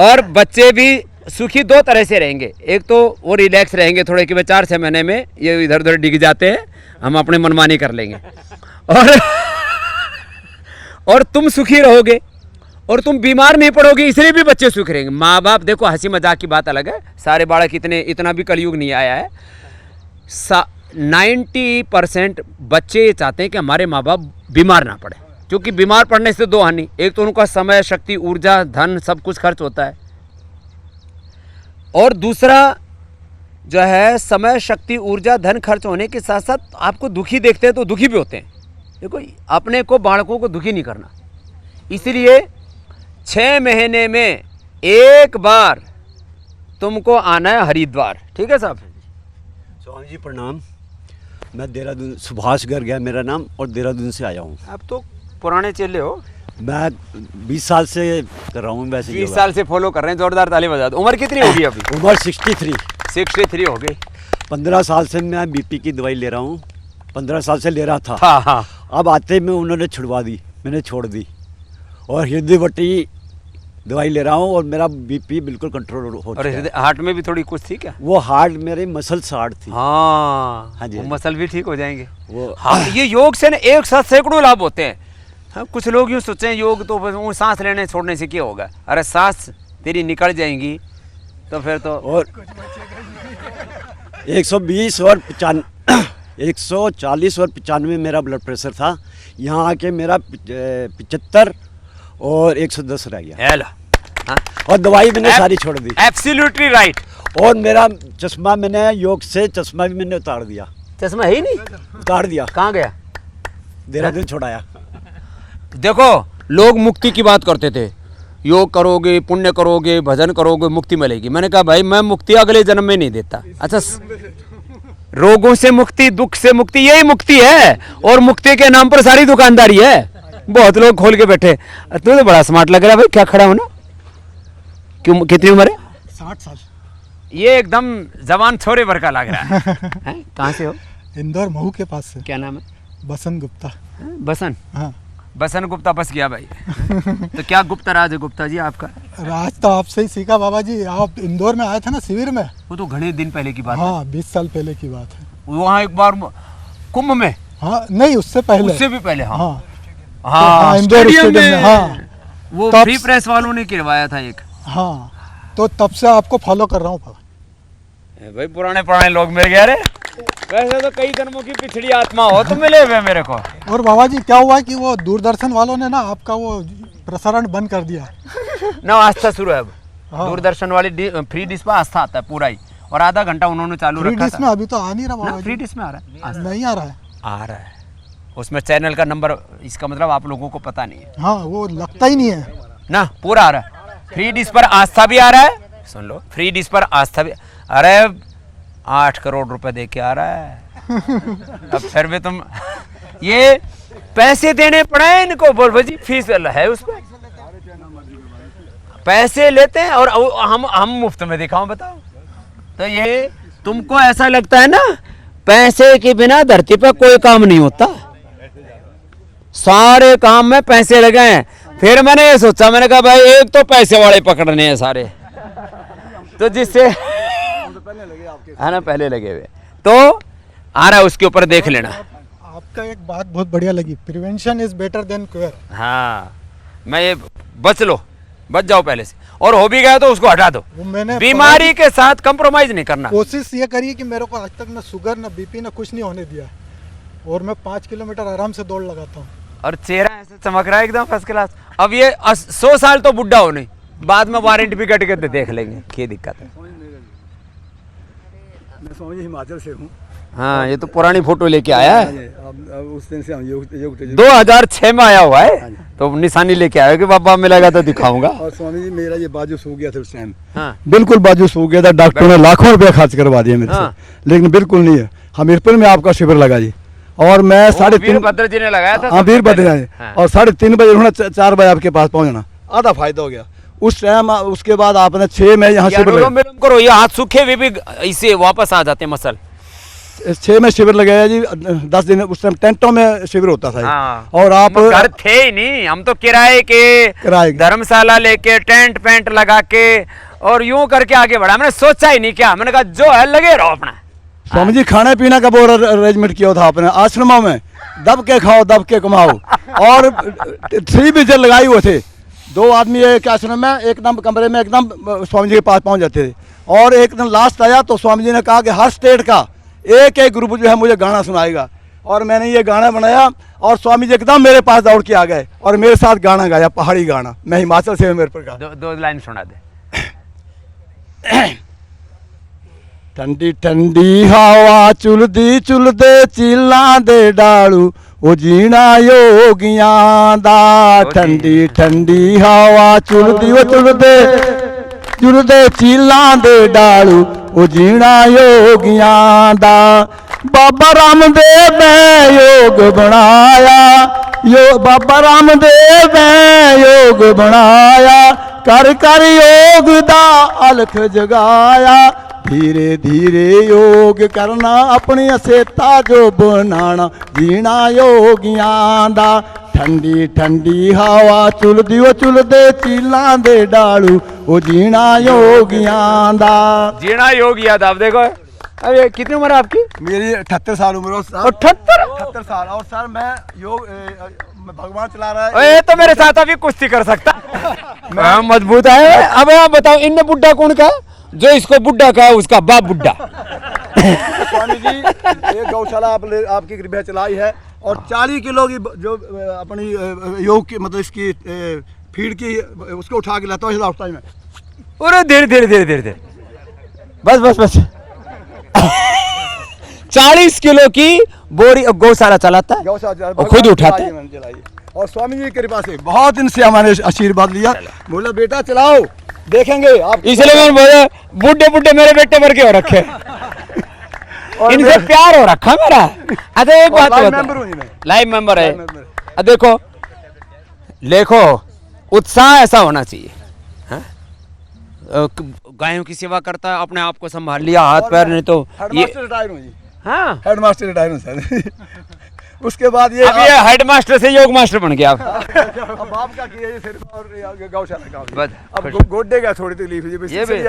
और बच्चे भी सुखी 2 तरह से रहेंगे। एक तो वो रिलैक्स रहेंगे थोड़े कि भाई 4-6 महीने में ये इधर उधर डिग जाते हैं, हम अपने मनमानी कर लेंगे। और तुम सुखी रहोगे और तुम बीमार नहीं पड़ोगे, इसलिए भी बच्चे सुखी रहेंगे। माँ बाप देखो, हंसी मजाक की बात अलग है, सारे बालक इतना भी कलयुग नहीं आया है। 90% बच्चे चाहते हैं कि हमारे माँ बाप बीमार ना पड़े, क्योंकि बीमार पड़ने से 2 हानि, एक तो उनका समय, शक्ति, ऊर्जा, धन सब कुछ खर्च होता है, और दूसरा जो है समय, शक्ति, ऊर्जा, धन खर्च होने के साथ साथ आपको दुखी देखते हैं तो दुखी भी होते हैं। देखो अपने को, बालकों को दुखी नहीं करना, इसलिए 6 महीने में एक बार तुमको आना है हरिद्वार। ठीक है साहब? स्वामी जी प्रणाम। मैं देहरादून, सुभाष गर्ग है मेरा नाम, और देहरादून से आया हूँ। आप तो पुराने चेले हो। मैं 20 साल से कर रहा हूँ वैसे। 20 साल से फॉलो कर रहे हैं, जोरदार ताली बजा दो। उम्र कितनी होगी अभी? उम्र 63 हो गई। 15 साल से मैं बीपी की दवाई ले रहा हूँ, 15 साल से ले रहा था। हाँ हाँ। अब आते में उन्होंने छुड़वा दी, मैंने छोड़ दी, और हृदय वटी दवाई ले रहा हूँ और मेरा बीपी बिल्कुल कंट्रोल हो चुका है। और हार्ट में भी थोड़ी कुछ थी क्या? वो हार्ट मेरे मसल हार्ट थी। हाँ हाँ जी, वो मसल भी ठीक हो जाएंगे। वो हाँ, ये योग से ना एक साथ सैकड़ों लाभ होते हैं। हाँ, कुछ लोग यूँ सोचें योग तो बस वो सांस लेने छोड़ने से क्या होगा। अरे सांस तेरी निकल जाएंगी तो फिर तो। और 120 और 140 और 95 मेरा ब्लड प्रेशर था, यहाँ आके मेरा 75 और 110 रह गया। हाँ? और दवाई मैंने सारी छोड़ दी। Absolutely right. और मेरा चश्मा, मैंने योग से चश्मा भी मैंने उतार दिया। चश्मा है ही नहीं? उतार दिया। कहाँ गया? देहरादून छोड़ाया। देखो लोग मुक्ति की बात करते थे, योग करोगे पुण्य करोगे भजन करोगे मुक्ति मिलेगी। मैंने कहा भाई मैं मुक्ति अगले जन्म में नहीं देता। अच्छा रोगों से मुक्ति, दुख से मुक्ति, यही मुक्ति है। और मुक्ति के नाम पर सारी दुकानदारी है। बहुत लोग खोल के बैठे। तू तो बड़ा स्मार्ट लग रहा है भाई, क्या खड़ा हो ना? क्यों, कितनी उम्र है? 60 साल। ये एकदम जवान छोरे भर का लग रहा है। कहाँ से हो? इंदौर महू के पास से। क्या नाम है? बसन गुप्ता। बसन? हाँ बसन गुप्ता बस गया भाई। तो क्या गुप्ता राज है गुप्ता जी आपका? राज तो आपसे ही सीखा बाबा जी। आप इंदौर में आए थे ना शिविर में? वो तो घने दिन पहले की बात है। हाँ 20 साल पहले की बात है। वहाँ एक बार कुंभ में? हाँ नहीं उससे पहले। उससे भी पहले? हाँ हाँ, हाँ, इंदौर स्टेडियम में। हाँ वो फ्री प्रेस वालों ने करवाया था एक। हाँ तो तब से आपको फॉलो कर रहा हूँ भाई। पुराने लोग मिल गए। अरे वैसे तो कई जन्मों की पिछड़ी आत्मा हो तो मिले हुए मेरे को। और बाबा जी क्या हुआ कि वो दूरदर्शन वालों ने ना आपका वो प्रसारण बंद कर दिया ना। आस्था शुरू है अब। हाँ। दूरदर्शन वाली फ्री डिश पर आस्था आता है पूरा ही, और आधा घंटा उन्होंने चालू रखा था। फ्री डिश में अभी तो आ नहीं रहा बाबा। फ्री डिश में आ रहा है? नहीं आ रहा है। आ रहा है उसमें चैनल का नंबर, इसका मतलब आप लोगों को पता नहीं है। हाँ वो लगता ही नहीं है ना। पूरा आ रहा है। फ्री डिश पर आस्था भी आ रहा है। सुन लो, फ्री डिश पर आस्था भी। अरे 8 करोड़ रुपए दे के आ रहा है। अब फिर भी तुम ये पैसे देने पड़े इनको। बोल भाई फीस है उस पर, पैसे लेते हैं और हम मुफ्त में दिखाओ। बताओ तो ये तुमको ऐसा लगता है ना पैसे के बिना धरती पर कोई काम नहीं होता। सारे काम में पैसे लगे हैं। फिर मैंने ये सोचा, मैंने कहा भाई एक तो पैसे वाले पकड़ने हैं सारे, तो जिससे है ना पहले लगे हुए तो आ रहा है, उसके ऊपर देख लेना। आपका एक बात बहुत बढ़िया लगी, prevention is better than cure. हाँ मैं ये बच जाओ पहले से, और हो भी गया तो उसको हटा दो। मैंने बीमारी के साथ कंप्रोमाइज नहीं करना। कोशिश ये करिए कि मेरे को आज तक ना शुगर ना बीपी ना कुछ नहीं होने दिया, और मैं 5 किलोमीटर आराम से दौड़ लगाता हूँ। और चेहरा ऐसे चमक रहा है एकदम फर्स्ट क्लास। अब ये 100 साल तो बुढ़ा हो नहीं, बाद में वारंटी भी कट के देख लेंगे क्या दिक्कत है। मैं स्वामी जी हिमाचल से हूँ। हाँ ये तो पुरानी फोटो लेके आया है। अब उस दिन से हम योग 2006 में आया हुआ है, तो निशानी लेके आया कि बाबा मिलेगा तो दिखाऊंगा। और स्वामी जी मेरा ये बाजू सूख गया था उस टाइम। हाँ। बिल्कुल बाजू सूख गया था, डॉक्टर ने लाखों रुपया खर्च करवा दिया मेरे से, लेकिन बिल्कुल नहीं है। हमीरपुर में आपका शिविर लगा जी, और मैं 3:30 वीरभद्र जी ने लगाया था। हाँ वीरभद्र जी। और 3:30 बजे उन्होंने 4 बजे आपके पास पहुंचना, आधा फायदा हो गया उस टाइम। उसके बाद आपने 6 में यहाँ शिविर करो, ये हाथ सूखे हुए भी इसे वापस आ जाते मसल। 6 में शिविर लगाया जी, 10 दिन उस टाइम टेंटों में शिविर होता था। हाँ। और आप घर थे ही नहीं, हम तो किराए के धर्मशाला लेके टेंट पेंट लगा के और यूं करके आगे बढ़ा। मैंने सोचा ही नहीं, क्या मैंने कहा जो है लगे रहो अपना। स्वामी जी खाने पीने का बहुत अरेंजमेंट किया था आपने आश्रमों में, दब के खाओ दब के कमाओ। और 3 विजिल लगाए हुए थे, 2 आदमी एक आश्रम में एकदम कमरे में एकदम स्वामी जी के पास पहुंच जाते थे। और एक दिन लास्ट आया तो स्वामी जी ने कहा कि हर स्टेट का एक ग्रुप जो है मुझे गाना सुनाएगा, और मैंने ये गाना बनाया और स्वामी जी एकदम मेरे पास दौड़ के आ गए और मेरे साथ गाना गाया, पहाड़ी गाना। मैं हिमाचल से मेरे पर गा। दो लाइन सुना दे। ठंडी ठंडी हवा चुलदी चुलदे चीलां दे डालू ओ जीना योगियां दा। ठंडी ठंडी हवा चुलदी ओ चुलदे चीलां दे डालू ओ जीना योगियां दा। बाबा रामदेव ने योग बनाया, बाबा रामदेव ने योग बनाया, कर कर योग दा अलख जगाया। धीरे धीरे योग करना अपनी सेता जो बनाना, जीना योगियां दा। ठंडी ठंडी हवा चुलदी ओ चुलदे चीलां दे डालू ओ जीना योगियां दा। जीना योगियां दा। अब देखो अरे कितनी उम्र है आपकी? मेरी 78 साल उम्र है। 78 साल। और सर मैं योग भगवान चला रहा है। ये तो मेरे साथ अभी कुश्ती कर सकता। मैं मजबूत है। अब आप बताओ इनमें बुड्ढा कौन का? जो इसको बुड्ढा कहा उसका बाप बुड्ढा। स्वामी जी ये गौशाला आपकी कृपया चलाई है और 40 किलो की जो अपनी योग की मतलब इसकी फीड की उसको उठा के लाता हूँ लास्ट टाइम में। अरे धीरे धीरे धीरे धीरे धीरे बस बस बस 40 किलो की बोरी गौशाला चलाता है और खुद उठाता है। और स्वामी जी की कृपा से बहुत दिन से हमारे आशीर्वाद लिया। बोला बेटा चलाओ देखेंगे आप। इसलिए मैंने बोला बुड्ढे बुड्ढे मेरे बेटे भर के हो रखे। इनसे प्यार हो रखा मेरा। अच्छा एक बात लाइव मेंबर है। देखो देखो उत्साह ऐसा होना चाहिए। गायों की सेवा करता है, अपने आप को संभाल लिया, हाथ पैर नहीं तो ये रिटायर हूँ जी। हाँ हेडमास्टर रिटायर हूँ सर। उसके बाद ये अब ये हेडमास्टर से योग मास्टर बन गया। अब आप क्या किया ये सिर्फ और गौशाला का अब गोड्डे का थोड़ी तकलीफ है ये भी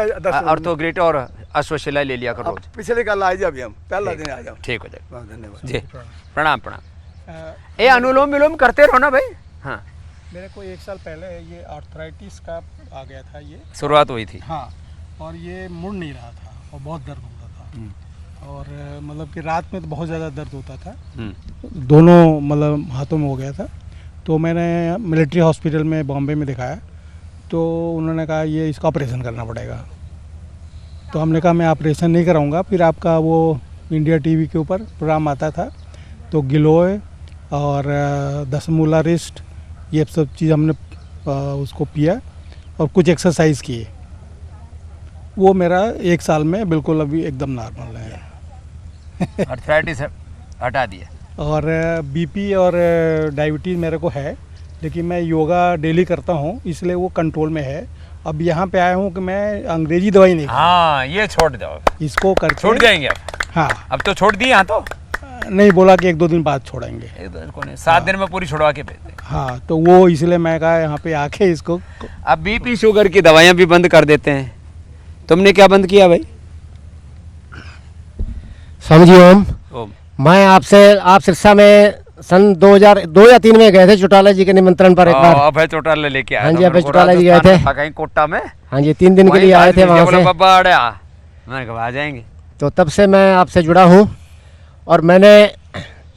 ऑर्थोग्रेट और अश्वशिला ले लिया करो। पिछले कल आए अभी हम पहला दिन आ जाओ। ठीक हो जाए। धन्यवाद जी। प्रणाम प्रणाम। ये अनुलोम विलोम करते रहो ना भाई। हाँ मेरे को 1 साल पहले ये आर्थराइटिस का आ गया था। ये शुरुआत हुई थी। हाँ और ये मुड़ नहीं रहा था और बहुत दर्द होता था और मतलब कि रात में तो बहुत ज़्यादा दर्द होता था। दोनों मतलब हाथों में हो गया था। तो मैंने मिलिट्री हॉस्पिटल में बॉम्बे में दिखाया तो उन्होंने कहा ये इसका ऑपरेशन करना पड़ेगा। तो हमने कहा मैं ऑपरेशन नहीं कराऊंगा। फिर आपका वो इंडिया टीवी के ऊपर प्रोग्राम आता था तो गिलोय और दशमूला रिस्ट ये सब चीज़ हमने उसको पिया और कुछ एक्सरसाइज किए। वो मेरा 1 साल में बिल्कुल अभी एकदम नॉर्मल है। आर्थराइटिस हटा दिया। और बीपी और डायबिटीज़ मेरे को है लेकिन मैं योगा डेली करता हूँ इसलिए वो कंट्रोल में है। अब यहाँ पे आया हूँ कि मैं अंग्रेजी दवाई नहीं। हाँ ये छोड़ दो इसको कर छोड़ जाएंगे अब। हाँ अब तो छोड़ दी। यहाँ तो नहीं बोला कि 1-2 दिन बाद छोड़ेंगे। 7 दिन में पूरी छुड़वा के भेज देंगे। हाँ तो वो इसलिए मैं कहा यहाँ पे आके इसको। अब बीपी शुगर की दवाइयाँ भी बंद कर देते हैं। तुमने क्या बंद किया भाई? स्वामी जी ओम। मैं आप सिरसा में सन 2002 या 3 में गए थे चौटाला जी के निमंत्रण पर एक बार। अभय चौटाला लेके आए। हाँ जी अभय चौटाला जी गए थे कहीं कोटा में। हाँ जी 3 दिन के लिए आए थे वहाँ से। मैंने कहा आ जाएंगे। तो तब से मैं आपसे जुड़ा हूँ और मैंने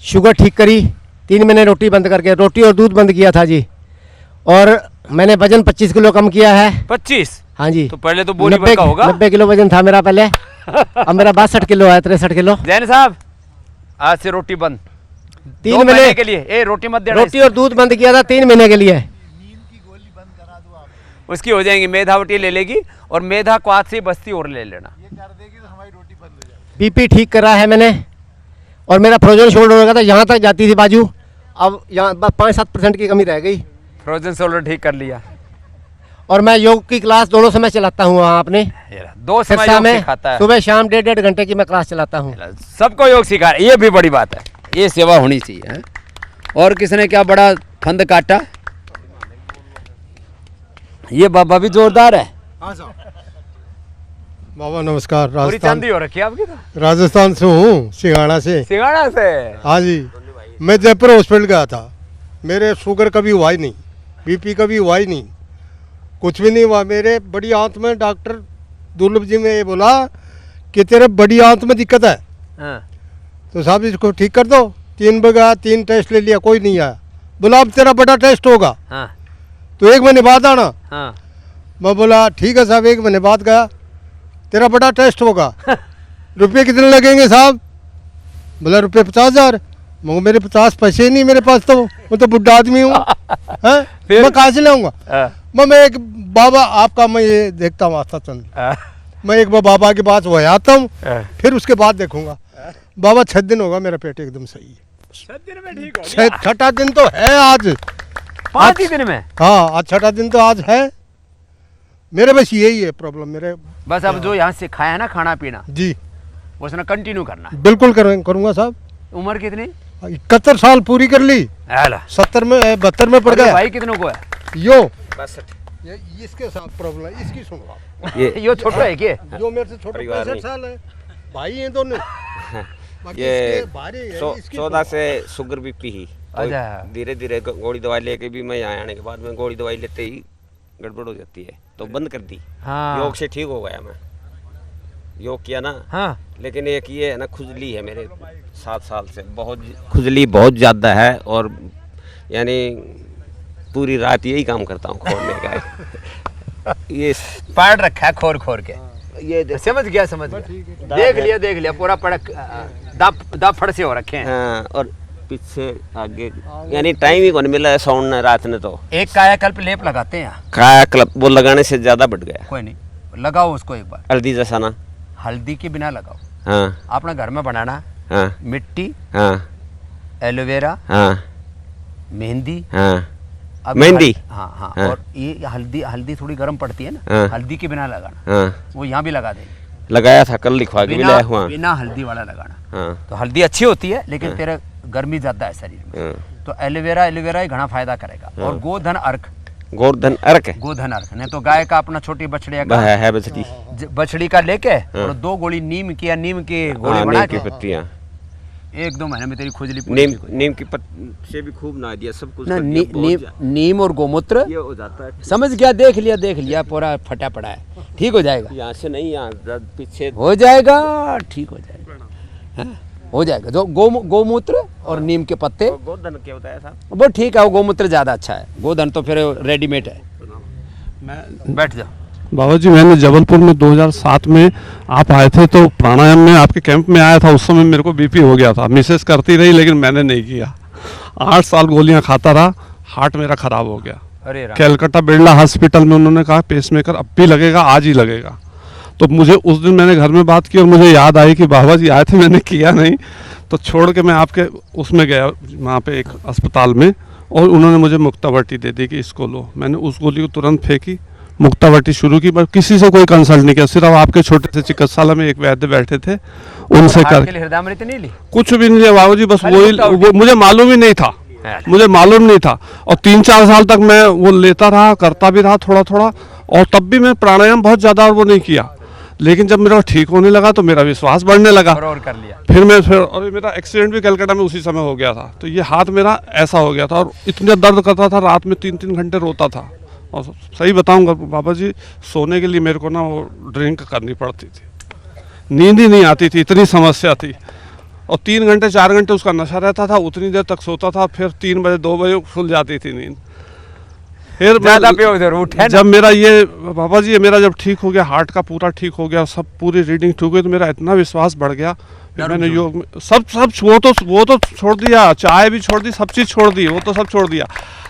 शुगर ठीक करी। 3 महीने रोटी बंद करके रोटी और दूध बंद किया था जी। और मैंने वजन 25 किलो कम किया है। 25? हाँ जी। तो पहले तो बोरी भर का होगा। 90 किलो वजन था मेरा पहले। अब मेरा 62 किलो है 63 किलो। जैन साहब आज से रोटी बंद 3 महीने के लिए। रोटी मत देना। रोटी और दूध बंद किया था 3 महीने के लिए। उसकी हो जाएंगी। मेधावटी ले लेगी और मेधा क्वाद से बस्ती और ले लेना। बीपी ठीक करा है मैंने और मेरा फ्रोजन शोल्डर हो गया था यहाँ तक जाती थी बाजू। अब यहाँ 5-7% की कमी रह गई। फ्रोजन शोल्डर ठीक कर लिया। और मैं योग की क्लास दोनों समय चलाता हूँ वहाँ अपने 2 समय योग सिखाता है। सुबह शाम 1.5 घंटे की मैं क्लास चलाता हूँ। सबको योग सिखा रहे। ये भी बड़ी बात है। ये सेवा होनी चाहिए है? और किसने क्या बड़ा फंद काटा? ये बाबा भी जोरदार है। बाबा नमस्कार। राजस्थान हो रखी है आपकी? तो राजस्थान से हूँ सिंघाड़ा से। सिंघाड़ा से? हाँ जी। मैं जयपुर हॉस्पिटल गया था। मेरे शुगर कभी हुआ ही नहीं, बीपी कभी हुआ ही नहीं, कुछ भी नहीं हुआ। मेरे बड़ी आंत में डॉक्टर दुर्लभ जी ने ये बोला कि तेरे बड़ी आंत में दिक्कत है। तो साहब इसको ठीक कर दो। 3 बार गया, 3 टेस्ट ले लिया, कोई नहीं आया। बोला अब तेरा बड़ा टेस्ट होगा। तो 1 महीने बाद आना। मैं बोला ठीक है साहब। 1 महीने बाद गया, तेरा बड़ा टेस्ट होगा। रुपये कितने लगेंगे साहब? बोला रुपये 50,000। मगर मेरे 50 पैसे ही नहीं मेरे पास। तो मैं तो बुढ़ा आदमी हूँ। मैं कहाँ से लाऊंगा? मैं एक बाबा आपका मैं ये देखता हूँ आस्था चंद। मैं एक बार बाबा के पास वह आता हूँ फिर उसके बाद देखूंगा। बाबा 6 दिन होगा मेरा पेट एकदम सही है। 6 दिन में ठीक हो गया। 6ठा दिन तो है आज। 5 दिन में? हाँ आज 6ठा दिन तो आज है। मेरे बस यही है प्रॉब्लम मेरे। बस अब जो यहाँ से खाया ना खाना पीना जी उसने कंटिन्यू करना। बिल्कुल करूँगा साहब। उम्र कितनी? 71 साल पूरी कर ली। 70 में 72 में पड़ गया। भाई कितनों को है? यो 62। इसके साथ प्रॉब्लम है। इसकी सुनो। ये छोटा है क्या? जो मेरे से छोटा 65 साल है। भाई हैं दोनों। ये भारी है, 14 से शुगर बीपी ही। अच्छा। धीरे धीरे गोली दवाई लेके भी मैं यहाँ आने के बाद में गोली दवाई लेते ही गड़बड़ हो जाती है तो बंद कर दी। हाँ। योग से ठीक हो गया मैं, योग किया ना। हाँ। लेकिन एक ये है ना, खुजली है मेरे 7 साल से, बहुत खुजली बहुत ज़्यादा है और यानी पूरी रात यही काम करता हूँ खोलने का। ये पाड़ रखा है खोर खोर के, ये समझ गया देख लिया पूरा पड़क दाप फड़ से हो रखे हैं। हाँ, और पीछे आगे यानी टाइम ही कौन मिला है साउंड ने रात ने। तो एक कायाकल्प लेप लगाते हैं, कायाकल्प वो लगाने से ज्यादा बढ़ गया। कोई नहीं, लगाओ उसको एक बार। हल्दी जैसा ना, हल्दी के बिना लगाओ। हाँ। अपना घर में बनाना। हाँ। मिट्टी। हाँ। एलोवेरा। हाँ। मेहंदी। हाँ। मेहंदी। हाँ, हाँ हाँ। और ये हल्दी थोड़ी गर्म पड़ती है ना। हाँ। हल्दी के बिना लगाना। हाँ। वो यहाँ भी लगाया था कल, लिखवा के भी लाया हुआ। बिना हल्दी वाला लगाना। हाँ। तो हल्दी अच्छी होती है लेकिन हाँ। तेरा गर्मी ज्यादा है शरीर में। हाँ। तो एलोवेरा ही घना फायदा करेगा। हाँ। और गोधन अर्क। गोधन अर्क नहीं तो गाय का अपना छोटी बछड़िया का है बछड़ी, बछड़ी का लेके हाँ। और 2 गोली नीम की गोली हाँ, बना नीम के की पत्तियां 1-2 महीने में तेरी खुजली पूरी नीम की पत्ती से भी खूब नहा दिया, सब कुछ ना। कर दिया, बहुत नीम और गोमूत्र ये हो जाता है। समझ गया, देख लिया पूरा फटा पड़ा है, ठीक हो जाएगा। यहाँ से नहीं, यहाँ पीछे हो जाएगा, ठीक हो जाएगा। हाँ? हो जाएगा। जो गोमूत्र और नीम के पत्ते, गोधन क्या होता है साहब? वो ठीक है, वो गोमूत्र ज़्यादा अच्छा है, गोधन तो फिर रेडीमेड है। मैं बैठ जाओ। बाबा जी, मैंने जबलपुर में 2007 में आप आए थे तो प्राणायाम में आपके कैंप में आया था। उस समय मेरे को बीपी हो गया था, मिसेस करती रही लेकिन मैंने नहीं किया। 8 साल गोलियां खाता रहा, हार्ट मेरा खराब हो गया। कैलकाटा बिरला हॉस्पिटल में उन्होंने कहा पेसमेकर अब भी लगेगा, आज ही लगेगा। तो मुझे उस दिन मैंने घर में बात की और मुझे याद आई कि बाबा जी आए थे, मैंने किया नहीं। तो छोड़ के मैं आपके उसमें गया वहाँ पे एक अस्पताल में और उन्होंने मुझे मुक्तावर्ती दे दी कि इसको लो। मैंने उस गोली को तुरंत फेंकी, मुक्तावर्ती शुरू की, पर किसी से कोई कंसल्ट नहीं किया। सिर्फ आपके छोटे से चिकित्सालय में एक वैद्य बैठे थे, उनसे कर हृदयामृत नहीं ली, कुछ भी नहीं लिया बाबू जी, बस वो मुझे मालूम ही नहीं था, मुझे मालूम नहीं था। और 3-4 साल तक मैं वो लेता रहा, करता भी रहा थोड़ा थोड़ा, और तब भी मैं प्राणायाम बहुत ज़्यादा वो नहीं किया। लेकिन जब मेरा ठीक होने लगा तो मेरा विश्वास बढ़ने लगा। और कर लिया। फिर और मेरा एक्सीडेंट भी कलकत्ता में उसी समय हो गया था। तो ये हाथ मेरा ऐसा हो गया था और इतना दर्द करता था, रात में 3-3 घंटे रोता था। और सही बताऊंगा बाबा जी, सोने के लिए मेरे को ना वो ड्रिंक करनी पड़ती थी, नींद ही नहीं आती थी, इतनी समस्या थी। और 3 घंटे 4 घंटे उसका नशा रहता था, उतनी देर तक सोता था, फिर 3 बजे 2 बजे खुल जाती थी नींद। फिर जब मेरा ये बाबा जी मेरा जब ठीक हो गया, हार्ट का पूरा ठीक हो गया, सब पूरी रीडिंग ठीक हुई, तो मेरा इतना विश्वास बढ़ गया। मैंने योग में सब वो तो छोड़ दिया, चाय भी छोड़ दी, सब चीज़ छोड़ दी, वो तो सब छोड़ दिया।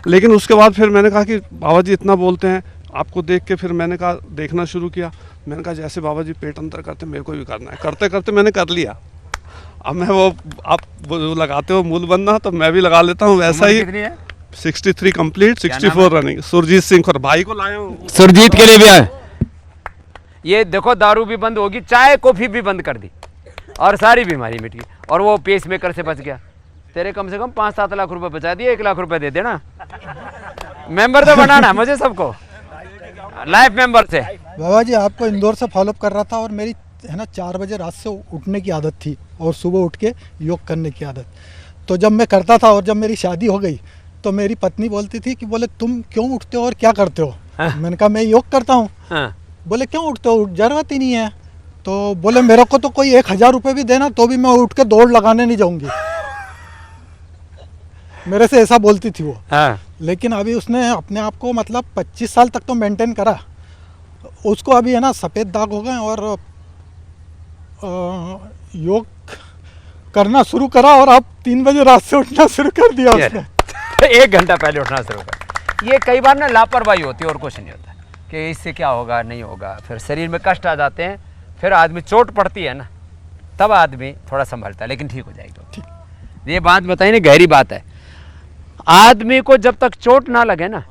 लेकिन उसके बाद फिर मैंने कहा कि बाबा जी इतना बोलते हैं, आपको देख के फिर मैंने कहा देखना शुरू किया। मैंने कहा जैसे बाबा जी पेट अंदर करते मेरे को भी करना है। करते करते मैंने कर लिया। अब मैं वो आप वो लगाते हो मूल बनना, तो मैं भी लगा लेता हूँ वैसा ही। 63 कंप्लीट, 64 रनिंग। सुरजीत सिंह और भाई को लाया हूँ, सुरजीत के लिए भी आए। ये देखो, दारू भी बंद होगी, चाय कॉफी भी बंद कर दी और सारी बीमारी मिट गई। और वो पेस मेकर से बच गया। तेरे कम से कम 5-7 लाख रुपए बचा दिए, 1 लाख रुपए दे देना। मेंबर तो बनाना मुझे सबको, लाइफ मेंबर से। बाबा जी आपको इंदौर से फॉलोअप कर रहा था और मेरी है ना 4 बजे रात से उठने की आदत थी और सुबह उठ के योग करने की आदत। तो जब मैं करता था और जब मेरी शादी हो गई तो मेरी पत्नी बोलती थी कि बोले तुम क्यों उठते हो और क्या करते हो? मैंने कहा मैं योग करता हूँ। बोले क्यों उठते हो? जरूरत ही नहीं है। तो बोले मेरे को तो कोई 1000 रुपये भी देना तो भी मैं उठ के दौड़ लगाने नहीं जाऊंगी। मेरे से ऐसा बोलती थी वो। लेकिन अभी उसने अपने आप को मतलब 25 साल तक तो मेंटेन करा। उसको अभी है ना सफ़ेद दाग हो गए और योग करना शुरू करा और अब 3 बजे रात से उठना शुरू कर दिया उसने। 1 घंटा पहले उठना शुरू कर। ये कई बार ना लापरवाही होती है और कुछ नहीं होता कि इससे क्या होगा नहीं होगा, फिर शरीर में कष्ट आ जाते हैं, फिर आदमी चोट पड़ती है ना, तब आदमी थोड़ा संभलता है, लेकिन ठीक हो जाएगा। ठीक, ये बात बताइए ना, गहरी बात है। आदमी को जब तक चोट ना लगे ना,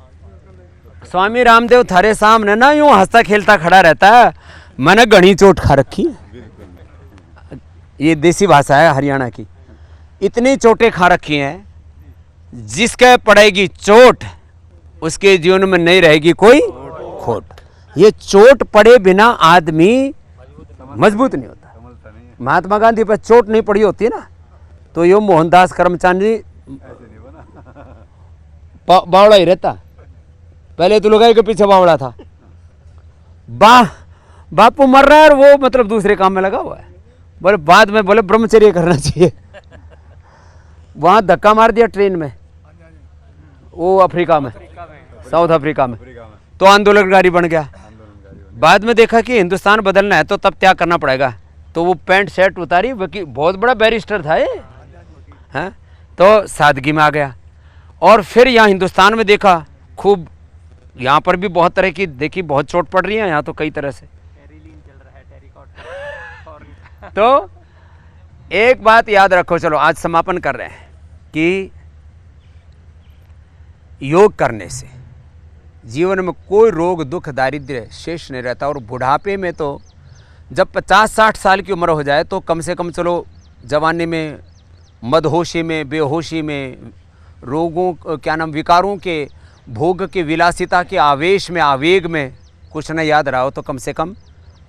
स्वामी रामदेव थारे सामने ना यूं हंसता खेलता खड़ा रहता है, मैंने घनी चोट खा रखी है। ये देसी भाषा है हरियाणा की। इतनी चोटें खा रखी हैं, जिसके पड़ेगी चोट उसके जीवन में नहीं रहेगी कोई खोट। ये चोट पड़े बिना आदमी मजबूत नहीं होता। महात्मा गांधी पर चोट नहीं पड़ी होती ना तो यो मोहनदास करमचंद बावड़ा ही रहता। पहले तो लुगाई के पीछे बावड़ा था। बापू मर रहा है और वो मतलब दूसरे काम में लगा हुआ है। बोले बाद में बोले ब्रह्मचर्य करना चाहिए। वहां धक्का मार दिया ट्रेन में, वो अफ्रीका में, साउथ अफ्रीका में, तो आंदोलनकारी बन गया। बाद में देखा कि हिंदुस्तान बदलना है तो तब त्याग करना पड़ेगा, तो वो पैंट शर्ट उतारी। बहुत बड़ा बैरिस्टर था ये, हैं, तो सादगी में आ गया। और फिर यहाँ हिंदुस्तान में देखा खूब, यहाँ पर भी बहुत तरह की देखी, बहुत चोट पड़ रही है यहाँ तो कई तरह से। तो एक बात याद रखो, चलो आज समापन कर रहे हैं कि योग करने से जीवन में कोई रोग दुख दारिद्र्य शेष नहीं रहता। और बुढ़ापे में तो जब 50-60 साल की उम्र हो जाए तो कम से कम चलो जवानी में मदहोशी में, बेहोशी में, रोगों क्या नाम विकारों के भोग के विलासिता के आवेश में, आवेग में कुछ न याद रहा हो तो कम से कम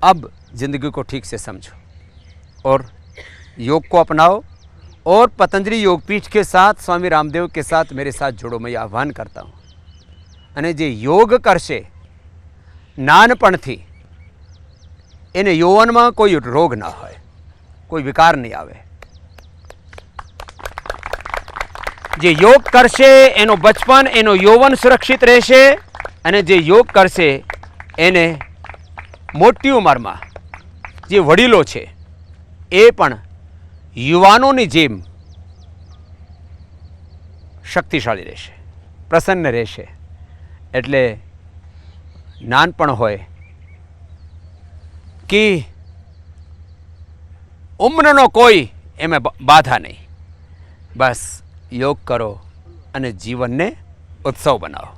अब जिंदगी को ठीक से समझो और योग को अपनाओ। और पतंजलि योगपीठ के साथ, स्वामी रामदेव के साथ मेरे साथ जुड़ो, मैं आह्वान करता हूँ। અને જે યોગ કરશે નાનપણથી એને યૌવનમાં કોઈ રોગ ના હોય, કોઈ વિકાર નહીં આવે। જે યોગ કરશે એનો બચપન, એનો યૌવન સુરક્ષિત રહેશે અને જે યોગ કરશે એને મોટી ઉંમરમાં જે વડીલો છે એ પણ યુવાનોની જેમ શક્તિશાળી રહેશે, પ્રસન્ન રહેશે। એટલે નાનપણ હોય કે ઉંમરનો કોઈ એમાં બાધા નહીં, બસ योग करो અને જીવનને ઉત્સવ બનાવો।